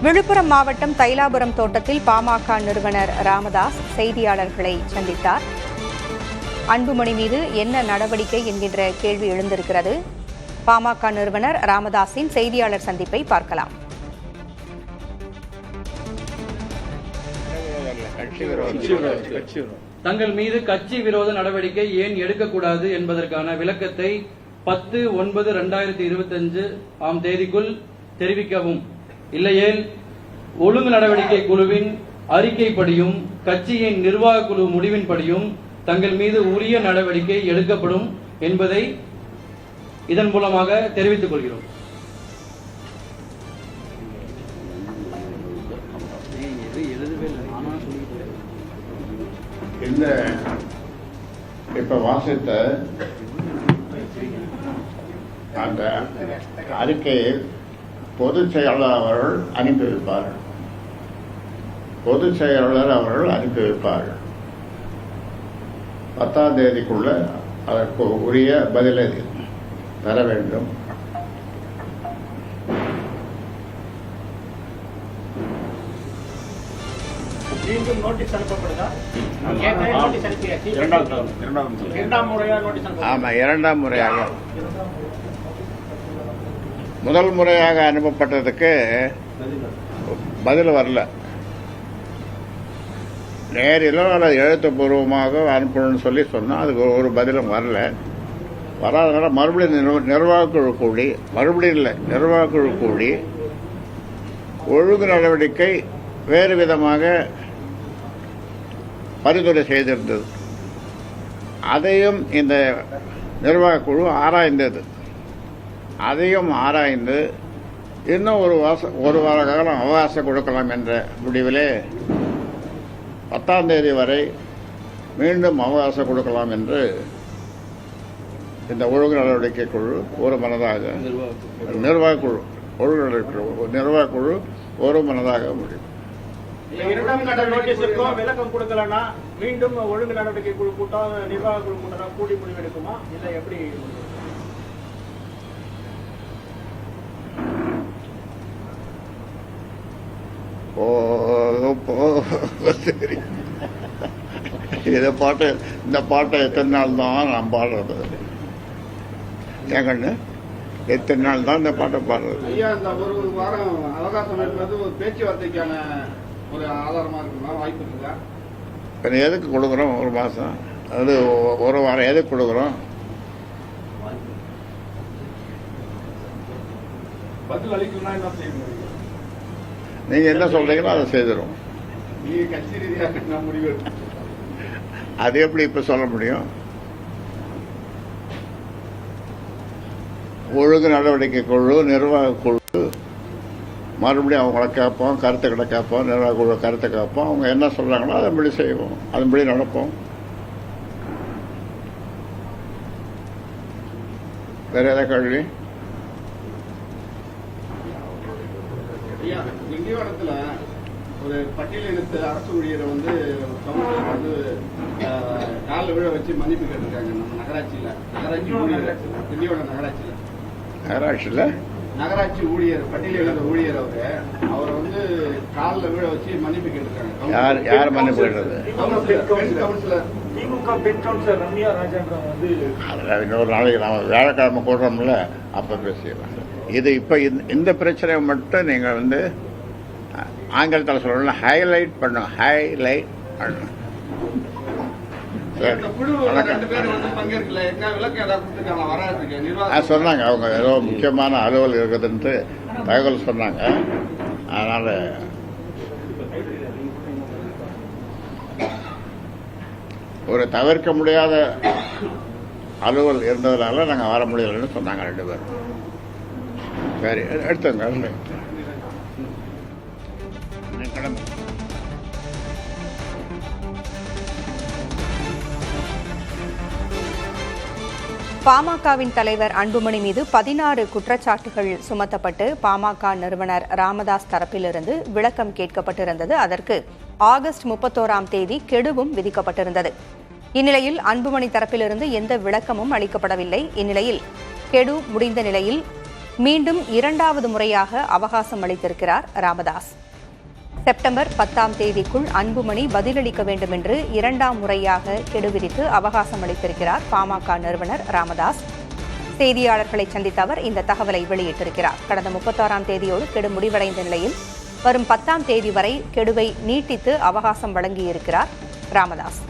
விழுப்புரம் மாவட்டம் தைலாபுரம் தோட்டத்தில் பாமக நிறுவனர் ராமதாஸ் செய்தியாளர்களை சந்தித்தார். அன்புமணி மீது என்ன நடவடிக்கை என்கின்ற கேள்வி எழுந்திருக்கிறது. பாமக நிறுவனர் ராமதாஸின் செய்தியாளர் சந்திப்பை பார்க்கலாம். தங்கள் மீது கட்சி விரோத நடவடிக்கை ஏன் எடுக்கக்கூடாது என்பதற்கான விளக்கத்தை 10/9/2025 ஆம் தேதிக்குள் தெரிவிக்கவும். இல்லையேல் ஒழுங்கு நடவடிக்கை குழுவின் அறிக்கைப்படியும் கட்சியின் நிர்வாக குழு முடிவின்படியும் தங்கள் மீது உரிய நடவடிக்கை எடுக்கப்படும் என்பதை இதன் மூலமாக தெரிவித்துக் கொள்கிறோம். இந்த இப்ப வாசித்த அந்த அறிக்கையை பொதுச் செயலாளர் அவர்கள் அனுப்பி வைப்பார்கள். பொதுச் செயலாளர் அவர்கள் அனுப்பி வைப்பார்கள். 10ஆம் தேதிக்குள்ள அதற்கு உரிய பதிலை தர வேண்டும். ஆமா, இரண்டாம் முறையாக. முதல் முறையாக அனுப்பப்பட்டதுக்கு பதில் வரல. நேரிலோ அல்லது எழுத்துப்பூர்வமாக அனுப்பணும்னு சொல்லி சொன்னால் அதுக்கு ஒரு பதிலும் வரல. வராதனால மறுபடியும் நிர்வாகக்குழு கூடி, மறுபடியும் இல்லை நிர்வாகக்குழு கூடி ஒழுங்கு நடவடிக்கை வேறு விதமாக பரிந்துரை செய்திருந்தது. அதையும் இந்த நிர்வாகக்குழு ஆராய்ந்தது. அதையும் ஆராய்ந்து இன்னும் ஒரு வார காலம் அவகாசம் கொடுக்கலாம் என்ற முடிவிலே 10ஆம் தேதி வரை மீண்டும் அவகாசம் கொடுக்கலாம் என்று இந்த ஒழுங்கு நடவடிக்கை குழு ஒரு மனதாக நிர்வாகக்குழு ஒரு மனதாக முடியும். இரண்டாம் கட்ட நோட்டீஸுக்கும் விளக்கம் கொடுக்கலன்னா மீண்டும் ஒழுங்கு நடவடிக்கை குழு கூட்டம் நிர்வாக குழு கூட்டம் கூடி முடிவெடுக்குமா இல்ல எப்படி? சரி, இந்த பாட்டை எத்தனை நாள் தான் நான் பாடுறது? ஏன் கண்ணு, எத்தனை நாள் தான் இந்த பாட்டை பாடுறது? ஐயா, இந்த ஒரு வாரம் அவகாசம் என்பது ஒரு பேச்சுவார்த்தைக்கான ஒரு ஆதாரமா இருக்குமா? வாய்ப்பு இருக்குதா? எதுக்கு கொடுக்குறோம் ஒரு மாசம்? அது ஒரு வாரம் எதுக்கு கொடுக்குறோம்? பதில் அளிக்கணும்னா என்ன செய்யணும்? நீங்க என்ன சொல்றீங்களோ அதை செய்திடும். நீங்க கட்சி ரீதியாக முடிவு அது எப்படி இப்ப சொல்ல முடியும்? ஒழுங்கு நடவடிக்கை குழு, நிர்வாக குழு மறுபடியும் அவங்கள கேட்போம், கருத்துக்களை கேட்போம், நிர்வாக குழு கருத்தை கேட்போம். அவங்க என்ன சொல்றாங்களோ அதன்படி செய்வோம், அதன்படி நடப்போம். வேற ஏதாவது கேள்வி? திண்டிவனத்துல ஒரு பட்டியலினத்து அரசு ஊழியரை கவுன்சிலர் காலில் விழ வச்சு மன்னிப்பு கேட்டிருக்காங்க. நம்ம நகராட்சி ஊழியர், திண்டிவனம் நகராட்சி ஊழியர், பட்டியலினத்த ஊழியர் அவரை காலில் விழ வச்சு மன்னிப்பு கேட்டிருக்காங்க. யார் மன்னிப்பு கேட்டது? கவுன்சிலர், திமுக பெண் கவுன்சிலர் ரம்யா ராஜேந்திரன் இன்னொரு நாளைக்கு நாம வியாழக்கிழமை கூடுறோம்ல, அப்ப பேசிடலாம். இது இப்ப இந்த பிரச்சனையை மட்டும் நீங்க ஆங்கிலத்தில் சொல்லணும், ஹைலைட் பண்ணும். சொன்னாங்க அவங்க ஏதோ முக்கியமான அலுவல் இருக்குதுன்ட்டு தகவல் சொன்னாங்க. அதனால ஒரு தவிர்க்க முடியாத அலுவல் இருந்ததுனால நாங்கள் வர முடியலன்னு சொன்னாங்க 2 பேரும். சரி, எடுத்துங்க. பாமகவின் தலைவர் அன்புமணி மீது 16 குற்றச்சாட்டுகள் சுமத்தப்பட்டு பாமக நிறுவனர் ராமதாஸ் தரப்பிலிருந்து விளக்கம் கேட்கப்பட்டிருந்தது. அதற்கு ஆகஸ்ட் 31ஆம் தேதி கெடுவும் விதிக்கப்பட்டிருந்தது. இந்நிலையில் அன்புமணி தரப்பிலிருந்து எந்த விளக்கமும் அளிக்கப்படவில்லை. இந்நிலையில் கெடு முடிந்த நிலையில் மீண்டும் 2வது முறையாக அவகாசம் அளித்திருக்கிறார் ராமதாஸ். செப்டம்பர் 10ஆம் தேதிக்குள் அன்புமணி பதிலளிக்க வேண்டும் என்று 2ஆம் முறையாக கெடு விதித்து அவகாசம் அளித்திருக்கிறார் பாமக நிறுவனர் ராமதாஸ். செய்தியாளர்களை சந்தித்த அவர் இந்த தகவலை வெளியிட்டிருக்கிறார். கடந்த 36ஆம் தேதியோடு கெடு முடிவடைந்த நிலையில் வரும் 10ஆம் தேதி வரை கெடுவை நீட்டித்து அவகாசம் வழங்கியிருக்கிறார் ராமதாஸ்.